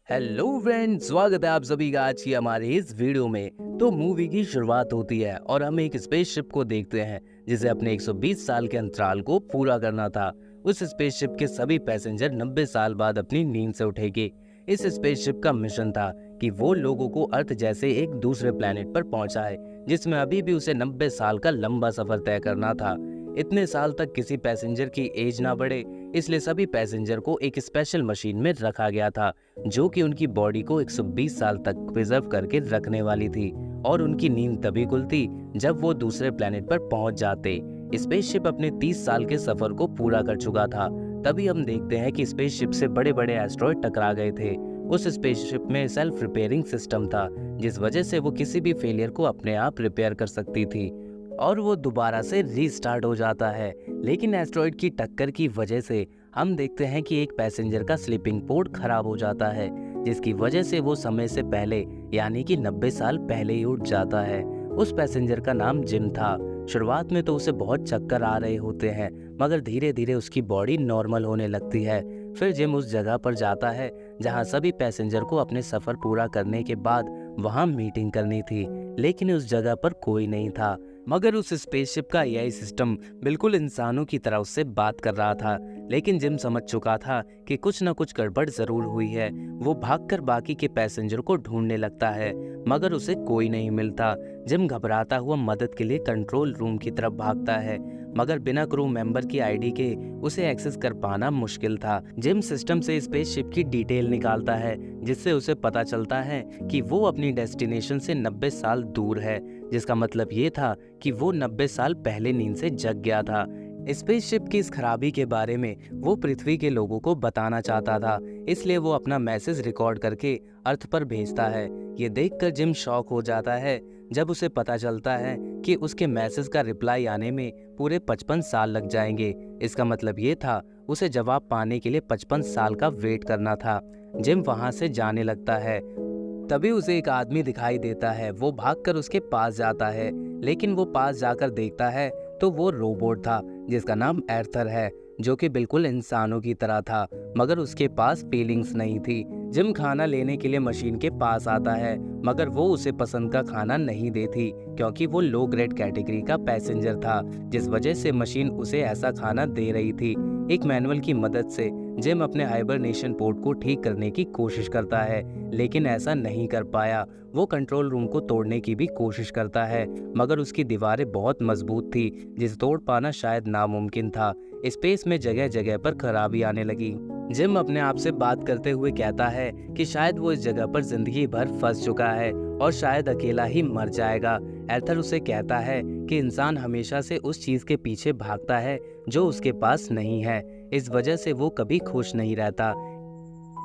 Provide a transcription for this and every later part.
Hello friends, स्वागत है आप सभी का आज की हमारे इस वीडियो में। तो मूवी की शुरुआत होती है और हम एक स्पेसशिप को देखते हैं जिसे अपने 120 साल के अंतराल को पूरा करना था। उस स्पेसशिप के सभी पैसेंजर 90 साल बाद अपनी नींद से उठेंगे। इस स्पेसशिप का मिशन था कि वो लोगों को अर्थ जैसे एक दूसरे प्लेनेट पर पहुंचाए जिसमें अभी भी उसे 90 साल का लंबा सफर तय करना था। इतने साल तक किसी पैसेंजर की एज ना बढ़े, इसलिए सभी पैसेंजर को एक स्पेशल मशीन में रखा गया था जो कि उनकी बॉडी को 120 साल तक प्रिजर्व करके रखने वाली थी। और उनकी नींद तभी खुलती जब वो दूसरे प्लेनेट पर पहुंच जाते। स्पेसशिप अपने 30 साल के सफर को पूरा कर चुका था। तभी हम देखते हैं कि स्पेसशिप से बड़े बड़े एस्ट्रॉयड टकरा गए थे। उस स्पेसशिप में सेल्फ रिपेयरिंग सिस्टम था जिस वजह से वो किसी भी फेलियर को अपने आप रिपेयर कर सकती थी और वो दोबारा से रीस्टार्ट हो जाता है। लेकिन एस्ट्रॉयड की टक्कर की वजह से हम देखते हैं कि एक पैसेंजर का स्लीपिंग पोर्ट खराब हो जाता है जिसकी वजह से वो समय से पहले यानी कि 90 साल पहले ही उठ जाता है। उस पैसेंजर का नाम जिम था। शुरुआत में तो उसे बहुत चक्कर आ रहे होते हैं मगर धीरे धीरे उसकी बॉडी नॉर्मल होने लगती है। फिर जिम उस जगह पर जाता है जहां सभी पैसेंजर को अपने सफर पूरा करने के बाद वहां मीटिंग करनी थी, लेकिन उस जगह पर कोई नहीं था। मगर उस स्पेसशिप का एआई सिस्टम बिल्कुल इंसानों की तरह उससे बात कर रहा था। लेकिन जिम समझ चुका था कि कुछ न कुछ गड़बड़ जरूर हुई है। वो भागकर बाकी के पैसेंजर को ढूंढने लगता है मगर उसे कोई नहीं मिलता। जिम घबराता हुआ मदद के लिए कंट्रोल रूम की तरफ भागता है मगर बिना क्रू मेंबर की आईडी के उसे एक्सेस कर पाना मुश्किल था। जिम सिस्टम से स्पेसशिप की डिटेल निकालता है जिससे उसे पता चलता है कि वो अपनी डेस्टिनेशन से 90 साल दूर है, जिसका मतलब ये था कि वो 90 साल पहले नींद से जग गया था। स्पेसशिप की इस खराबी के बारे में वो पृथ्वी के लोगों को बताना चाहता था, इसलिए वो अपना मैसेज रिकॉर्ड करके अर्थ पर भेजता है। ये देखकर जिम शॉक हो जाता है जब उसे पता चलता है कि उसके मैसेज का रिप्लाई आने में पूरे 55 साल लग जाएंगे। इसका मतलब ये था उसे जवाब पाने के लिए 55 साल का वेट करना था। जिम वहां से जाने लगता है। तभी उसे एक आदमी दिखाई देता है। वो भागकर उसके पास जाता है लेकिन वो पास जाकर देखता है तो वो रोबोट था जिसका नाम एर्थर है, जो कि बिल्कुल इंसानों की तरह था मगर उसके पास फीलिंग्स नहीं थी। जिम खाना लेने के लिए मशीन के पास आता है मगर वो उसे पसंद का खाना नहीं देती क्योंकि वो लो ग्रेड कैटेगरी का पैसेंजर था, जिस वजह से मशीन उसे ऐसा खाना दे रही थी। एक मैनुअल की मदद से जिम अपने हाइबरनेशन पोर्ट को ठीक करने की कोशिश करता है लेकिन ऐसा नहीं कर पाया। वो कंट्रोल रूम को तोड़ने की भी कोशिश करता है मगर उसकी दीवारें बहुत मजबूत थी जिसे तोड़ पाना शायद नामुमकिन था। स्पेस में जगह जगह पर खराबी आने लगी। जिम अपने आप से बात करते हुए कहता है कि शायद वो इस जगह पर जिंदगी भर फंस चुका है और शायद अकेला ही मर जाएगा। एर्थर उसे कहता है कि इंसान हमेशा से उस चीज के पीछे भागता है जो उसके पास नहीं है, इस वजह से वो कभी खुश नहीं रहता।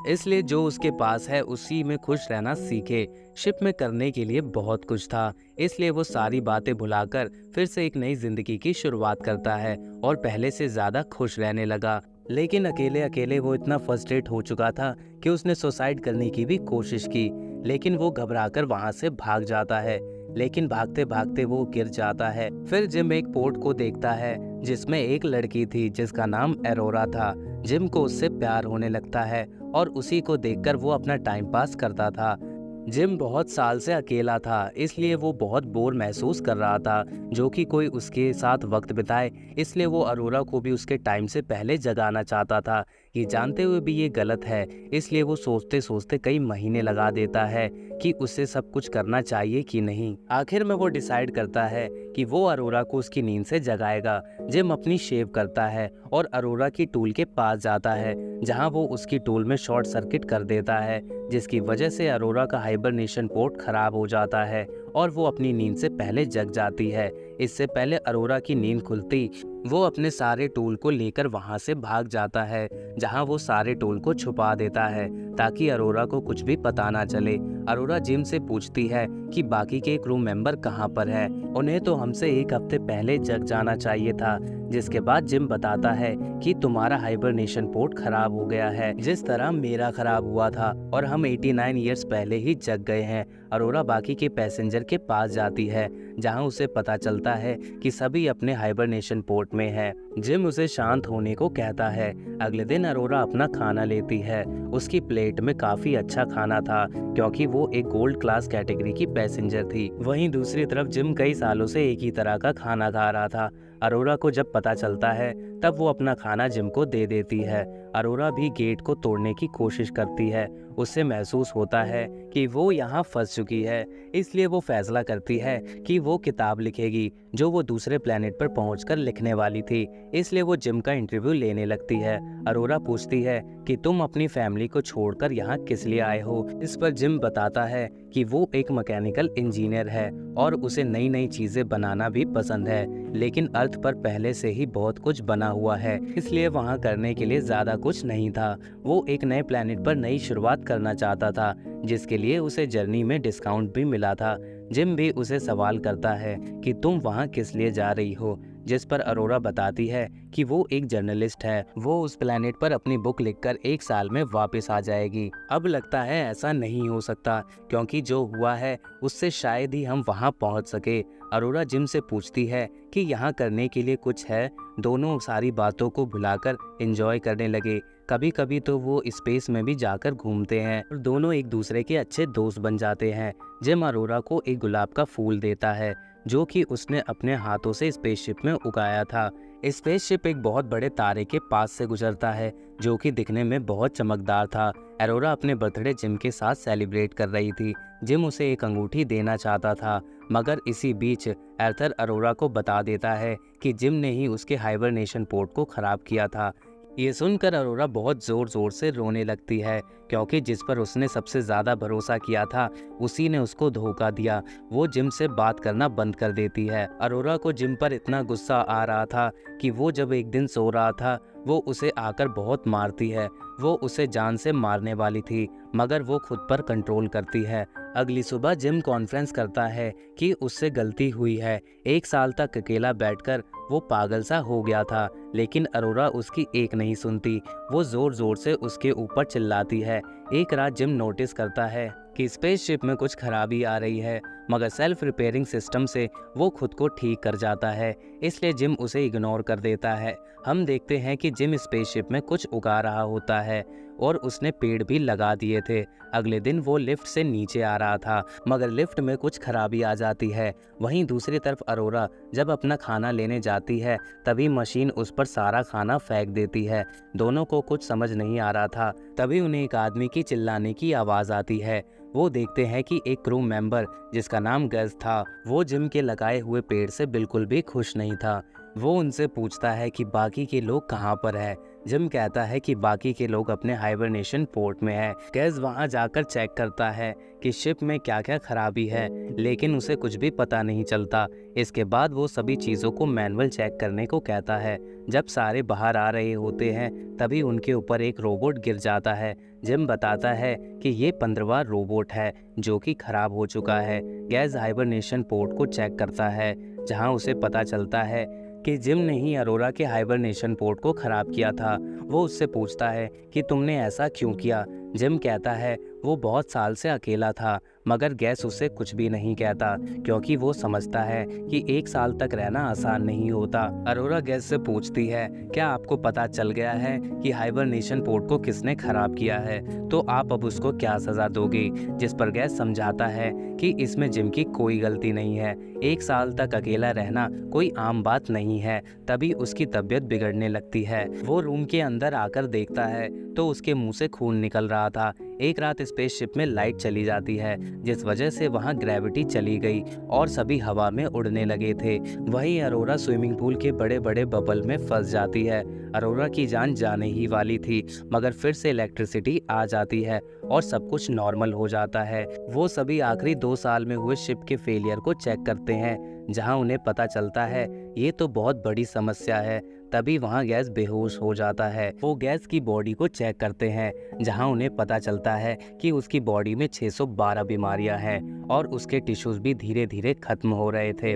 इसलिए जो उसके पास है उसी में खुश रहना सीखे। शिप में करने के लिए बहुत कुछ था, इसलिए वो सारी बातें भुलाकर फिर से एक नई जिंदगी की शुरुआत करता है और पहले से ज्यादा खुश रहने लगा। लेकिन अकेले अकेले वो इतना फ्रस्ट्रेट हो चुका था कि उसने सुसाइड करने की भी कोशिश की, लेकिन वो घबराकर वहां से भाग जाता है। लेकिन भागते भागते वो गिर जाता है। फिर जिम एक पोर्ट को देखता है जिसमें एक लड़की थी जिसका नाम एरोरा था। जिम को उससे प्यार होने लगता है और उसी को देखकर वो अपना टाइम पास करता था। जिम बहुत साल से अकेला था, इसलिए वो बहुत बोर महसूस कर रहा था जो कि कोई उसके साथ वक्त बिताए। इसलिए वो अरोरा को भी उसके टाइम से पहले जगाना चाहता था। ये जानते हुए भी ये गलत है, इसलिए वो सोचते सोचते कई महीने लगा देता है कि उसे सब कुछ करना चाहिए कि नहीं। आखिर में वो डिसाइड करता है कि वो अरोरा को उसकी नींद से जगाएगा। जिम अपनी शेव करता है और अरोरा की टूल के पास जाता है जहां वो उसकी टूल में शॉर्ट सर्किट कर देता है, जिसकी वजह से अरोरा का हाइबरनेशन पोर्ट खराब हो जाता है और वो अपनी नींद से पहले जग जाती है। इससे पहले अरोरा की नींद खुलती वो अपने सारे टूल को लेकर वहां से भाग जाता है जहां वो सारे टूल को छुपा देता है ताकि अरोरा को कुछ भी पता ना चले। अरोरा जिम से पूछती है कि बाकी के क्रू मेंबर कहां पर है, उन्हें तो हमसे एक हफ्ते पहले जग जाना चाहिए था। जिसके बाद जिम बताता है कि तुम्हारा हाइबरनेशन पोर्ट खराब हो गया है जिस तरह मेरा खराब हुआ था और हम 89 ईयर्स पहले ही जग गए हैं। अरोरा बाकी के पैसेंजर के पास जाती है जहां उसे पता चलता है कि सभी अपने हाइबरनेशन पोर्ट में है। जिम उसे शांत होने को कहता है। अगले दिन अरोरा अपना खाना लेती है। उसकी प्लेट में काफी अच्छा खाना था क्योंकि वो एक गोल्ड क्लास कैटेगरी की पैसेंजर थी। वहीं दूसरी तरफ जिम कई सालों से एक ही तरह का खाना खा रहा था। अरोरा को जब पता चलता है तब वो अपना खाना जिम को दे देती है। अरोरा भी गेट को तोड़ने की कोशिश करती है। उससे महसूस होता है कि वो यहाँ फंस चुकी है, इसलिए वो फैसला करती है कि वो किताब लिखेगी जो वो दूसरे प्लेनेट पर पहुंचकर लिखने वाली थी। इसलिए वो जिम का इंटरव्यू लेने लगती है। अरोरा पूछती है कि तुम अपनी फैमिली को छोड़कर यहाँ किस लिए आए हो। इस पर जिम बताता है कि वो एक मैकेनिकल इंजीनियर है और उसे नई नई चीजें बनाना भी पसंद है, लेकिन अर्थ पर पहले से ही बहुत कुछ बना हुआ है, इसलिए वहाँ करने के लिए ज्यादा कुछ नहीं था। वो एक नए प्लेनेट पर नई शुरुआत करना चाहता था, जिसके लिए उसे जर्नी में डिस्काउंट भी मिला था। जिम भी उसे सवाल करता है कि तुम वहाँ किस लिए जा रही हो, जिस पर अरोरा बताती है कि वो एक जर्नलिस्ट है। वो उस प्लेनेट पर अपनी बुक लिखकर 1 साल में वापस आ जाएगी। अब लगता है ऐसा नहीं हो सकता क्योंकि जो हुआ है उससे शायद ही हम वहां पहुंच सके। अरोरा जिम से पूछती है कि यहाँ करने के लिए कुछ है। दोनों सारी बातों को भुलाकर एंजॉय करने लगे। कभी कभी तो वो स्पेस में भी जाकर घूमते हैं और दोनों एक दूसरे के अच्छे दोस्त बन जाते हैं। जिम अरोरा को एक गुलाब का फूल देता है जो कि उसने अपने हाथों से स्पेसशिप में उगाया था। स्पेसशिप एक बहुत बड़े तारे के पास से गुजरता है जो कि दिखने में बहुत चमकदार था। अरोरा अपने बर्थडे जिम के साथ सेलिब्रेट कर रही थी। जिम उसे एक अंगूठी देना चाहता था, मगर इसी बीच एर्थर अरोरा को बता देता है कि जिम ने ही उसके हाइबरनेशन पोर्ट को खराब किया था। ये सुनकर अरोरा बहुत जोर जोर से रोने लगती है क्योंकि जिस पर उसने सबसे ज्यादा भरोसा किया था उसी ने उसको धोखा दिया। वो जिम से बात करना बंद कर देती है। अरोरा को जिम पर इतना गुस्सा आ रहा था कि वो जब एक दिन सो रहा था वो उसे आकर बहुत मारती है। वो उसे जान से मारने वाली थी, मगर वो खुद पर कंट्रोल करती है। अगली सुबह जिम कॉन्फ्रेंस करता है कि उससे गलती हुई है। 1 साल तक अकेला बैठकर वो पागल सा हो गया था, लेकिन अरोरा उसकी एक नहीं सुनती। वो जोर जोर से उसके ऊपर चिल्लाती है। एक रात जिम नोटिस करता है कि स्पेसशिप में कुछ खराबी आ रही है, मगर सेल्फ रिपेयरिंग सिस्टम से वो खुद को ठीक कर जाता है, इसलिए जिम उसे इग्नोर कर देता है। हम देखते हैं कि जिम स्पेसशिप में कुछ उगा रहा होता है और उसने पेड़ भी लगा दिए थे। अगले दिन वो लिफ्ट से नीचे आ रहा था, मगर लिफ्ट में कुछ खराबी आ जाती है। वहीं दूसरी तरफ अरोरा जब अपना खाना लेने जाती है तभी मशीन उस पर सारा खाना फेंक देती है। दोनों को कुछ समझ नहीं आ रहा था। तभी उन्हें एक आदमी की चिल्लाने की आवाज़ आती है। वो देखते हैं कि एक क्रू मेंबर जिसका नाम गज था वो जिम के लगाए हुए पेड़ से बिल्कुल भी खुश नहीं था। वो उनसे पूछता है कि बाकी के लोग कहाँ पर हैं। जिम कहता है कि बाकी के लोग अपने हाइबरनेशन पोर्ट में है। गैस वहां जाकर चेक करता है कि शिप में क्या क्या खराबी है, लेकिन उसे कुछ भी पता नहीं चलता। इसके बाद वो सभी चीज़ों को मैनुअल चेक करने को कहता है। जब सारे बाहर आ रहे होते हैं तभी उनके ऊपर एक रोबोट गिर जाता है। जिम बताता है कि ये 15वां रोबोट है जो कि खराब हो चुका है। गैस हाइबरनेशन पोर्ट को चेक करता है जहां उसे पता चलता है कि जिम ने ही अरोरा के हाइबरनेशन पोर्ट को खराब किया था। वो उससे पूछता है कि तुमने ऐसा क्यों किया। जिम कहता है वो बहुत साल से अकेला था, मगर गैस उसे कुछ भी नहीं कहता क्योंकि वो समझता है कि 1 साल तक रहना आसान नहीं होता। अरोरा गैस से पूछती है क्या आपको पता चल गया है कि हाइबरनेशन पोर्ट को किसने खराब किया है, तो आप अब उसको क्या सजा दोगे। जिस पर गैस समझाता है कि इसमें जिम की कोई गलती नहीं है। 1 साल तक अकेला रहना कोई आम बात नहीं है। तभी उसकी तबीयत बिगड़ने लगती है। वो रूम के अंदर आकर देखता है तो उसके मुंह से खून निकल रहा था। एक रात स्पेसशिप में लाइट चली जाती है जिस वजह से वहां ग्रेविटी चली गई और सभी हवा में उड़ने लगे थे। वहीं अरोरा स्विमिंग पूल के बड़े बड़े बबल में फंस जाती है। अरोरा की जान जाने ही वाली थी, मगर फिर से इलेक्ट्रिसिटी आ जाती है और सब कुछ नॉर्मल हो जाता है। वो सभी आखिरी 2 साल में हुए शिप के फेलियर को चेक करते हैं, जहां उन्हें पता चलता है ये तो बहुत बड़ी समस्या है। तभी वहां गैस बेहोश हो जाता है। वो गैस की बॉडी को चेक करते हैं, जहां उन्हें पता चलता है कि उसकी बॉडी में 612 बीमारियां हैं और उसके टिश्यूज भी धीरे धीरे खत्म हो रहे थे।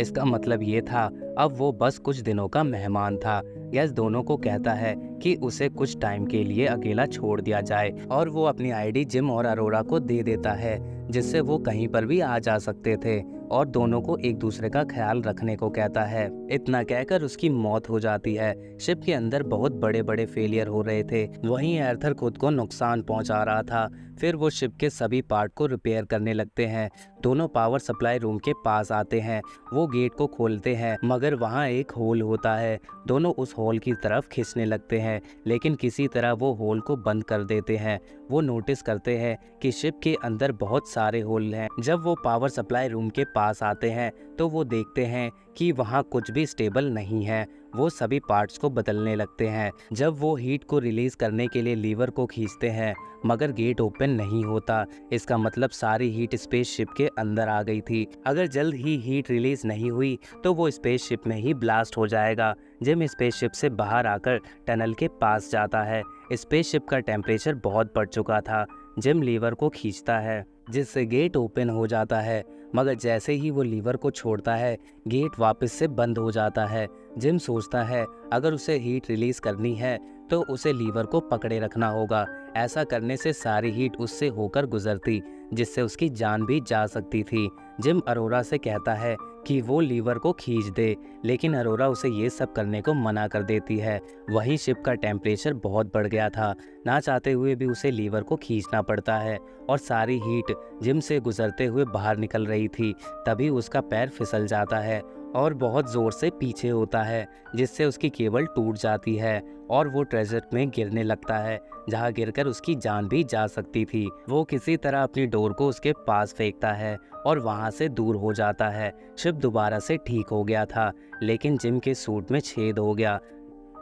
इसका मतलब ये था अब वो बस कुछ दिनों का मेहमान था। गैस दोनों को कहता है कि उसे कुछ टाइम के लिए अकेला छोड़ दिया जाए और वो अपनी आईडी जिम और अरोरा को दे देता है जिससे वो कहीं पर भी आ जा सकते थे। और दोनों को एक दूसरे का ख्याल रखने को कहता है। इतना कहकर उसकी मौत हो जाती है। शिप के अंदर बहुत बड़े बड़े फेलियर हो रहे थे, वहीं आर्थर खुद को नुकसान पहुंचा रहा था। फिर वो शिप के सभी पार्ट को रिपेयर करने लगते हैं। दोनों पावर सप्लाई रूम के पास आते हैं। वो गेट को खोलते हैं, मगर वहाँ एक होल होता है। दोनों उस होल की तरफ खींचने लगते हैं, लेकिन किसी तरह वो होल को बंद कर देते हैं। वो नोटिस करते हैं कि शिप के अंदर बहुत सारे होल हैं। जब वो पावर सप्लाई रूम के पास आते हैं तो वो देखते हैं कि वहाँ कुछ भी स्टेबल नहीं है। वो सभी पार्ट्स को बदलने लगते हैं। जब वो हीट को रिलीज करने के लिए लीवर को खींचते हैं, मगर गेट ओपन नहीं होता। इसका मतलब सारी हीट स्पेसशिप के अंदर आ गई थी। अगर जल्द ही हीट रिलीज नहीं हुई तो वो स्पेसशिप में ही ब्लास्ट हो जाएगा। जिम स्पेसशिप से बाहर आकर टनल के पास जाता है। स्पेसशिप का टेम्परेचर बहुत बढ़ चुका था। जिम लीवर को खींचता है, जिससे गेट ओपन हो जाता है, मगर जैसे ही वो लीवर को छोड़ता है, गेट वापस से बंद हो जाता है। जिम सोचता है अगर उसे हीट रिलीज करनी है तो उसे लीवर को पकड़े रखना होगा। ऐसा करने से सारी हीट उससे होकर गुजरती, जिससे उसकी जान भी जा सकती थी। जिम अरोरा से कहता है कि वो लीवर को खींच दे, लेकिन अरोरा उसे ये सब करने को मना कर देती है। वहीं शिप का टेम्परेचर बहुत बढ़ गया था। ना चाहते हुए भी उसे लीवर को खींचना पड़ता है और सारी हीट जिम से गुजरते हुए बाहर निकल रही थी। तभी उसका पैर फिसल जाता है और बहुत ज़ोर से पीछे होता है, जिससे उसकी केबल टूट जाती है और वो ट्रेजर में गिरने लगता है, जहाँ गिरकर उसकी जान भी जा सकती थी। वो किसी तरह अपनी डोर को उसके पास फेंकता है और वहाँ से दूर हो जाता है। शिप दोबारा से ठीक हो गया था, लेकिन जिम के सूट में छेद हो गया,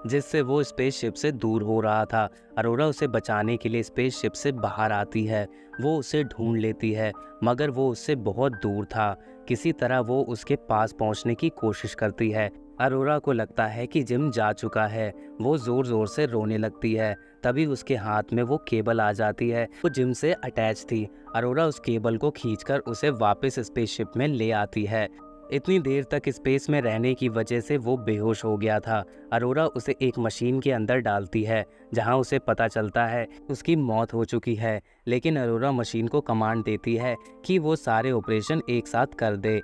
जिससे वो स्पेसशिप से दूर हो रहा था। अरोरा उसे बचाने के लिए स्पेसशिप से बाहर आती है। वो उसे ढूंढ लेती है, मगर वो उससे बहुत दूर था। किसी तरह वो उसके पास पहुंचने की कोशिश करती है। अरोरा को लगता है कि जिम जा चुका है। वो ज़ोर ज़ोर से रोने लगती है। तभी उसके हाथ में वो केबल आ जाती है। वो जिम से अटैच थी। अरोरा उस केबल को खींचकर उसे वापस स्पेसशिप में ले आती है। इतनी देर तक स्पेस में रहने की वजह से वो बेहोश हो गया था। अरोरा उसे एक मशीन के अंदर डालती है, जहां उसे पता चलता है उसकी मौत हो चुकी है। लेकिन अरोरा मशीन को कमांड देती है कि वो सारे ऑपरेशन एक साथ कर दे।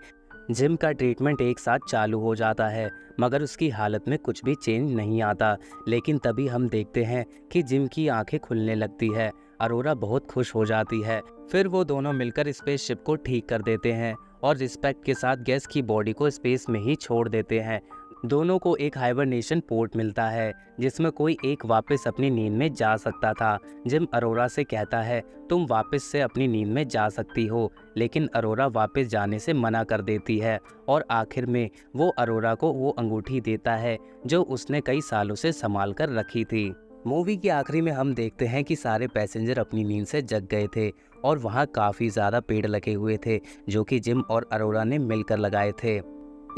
जिम का ट्रीटमेंट एक साथ चालू हो जाता है, मगर उसकी हालत में कुछ भी चेंज नहीं आता। लेकिन तभी हम देखते हैं कि जिम की आंखें खुलने लगती है। अरोरा बहुत खुश हो जाती है। फिर वो दोनों मिलकर स्पेसशिप को ठीक कर देते हैं और रिस्पेक्ट के साथ गैस की बॉडी को स्पेस में ही छोड़ देते हैं। दोनों को एक हाइबरनेशन पोर्ट मिलता है, जिसमें कोई एक वापस अपनी नींद में जा सकता था। जिम अरोरा से कहता है तुम वापस से अपनी नींद में जा सकती हो, लेकिन अरोरा वापस जाने से मना कर देती है और आखिर में वो अरोरा को वो अंगूठी देता है जो उसने कई सालों से संभाल कर रखी थी। मूवी के आखिरी में हम देखते हैं कि सारे पैसेंजर अपनी नींद से जग गए थे और वहाँ काफ़ी ज़्यादा पेड़ लगे हुए थे, जो कि जिम और अरोरा ने मिलकर लगाए थे।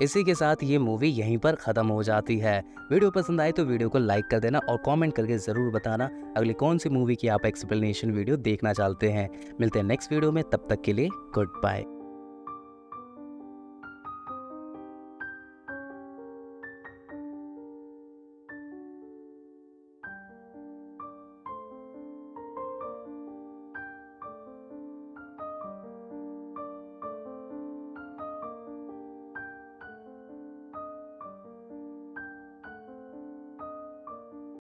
इसी के साथ ये मूवी यहीं पर ख़त्म हो जाती है। वीडियो पसंद आए तो वीडियो को लाइक कर देना और कमेंट करके ज़रूर बताना अगली कौन सी मूवी की आप एक्सप्लेनेशन वीडियो देखना चाहते हैं। मिलते हैं नेक्स्ट वीडियो में, तब तक के लिए गुड बाय।